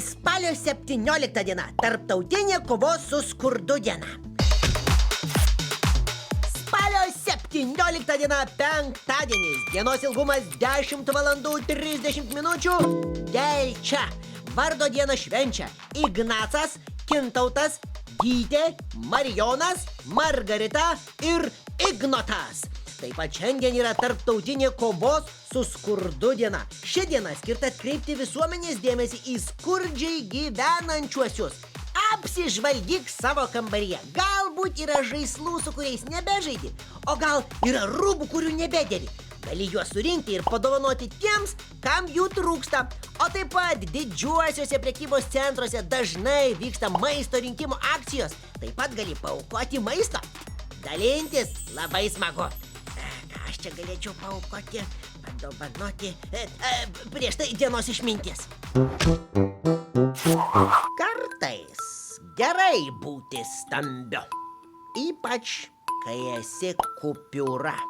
Spalio 17 diena – tarptautinė kovos su skurdu diena. Spalio 17 diena – penktadienis. Dienos ilgumas 10 valandų 30 minučių. Delčia. Vardo dieną švenčia Ignacas, Kintautas, Gytė, Marijonas, Margarita ir Ignotas. Taip pat šiandien yra tarptautinė kovos su skurdu diena. Ši diena skirta atkreipti visuomenės dėmesį į skurdžiai gyvenančiuosius. Apsižvalgyk savo kambaryje. Galbūt yra žaislų, su kuriais nebežaidi, o gal yra rūbų, kurių nebedėvi. Gali juos surinkti ir padovanoti tiems, kam jų trūksta. O taip pat didžiuosiuose prekybos centruose dažnai vyksta maisto rinkimo akcijos. Taip pat gali paaukoti maisto. Dalintis labai smagu. Ką aš čia galėčiau paaukoti, padovanoti? Prieš tai dienos išmintis. Kartais gerai būti stambiu, ypač kai esi kupiūra.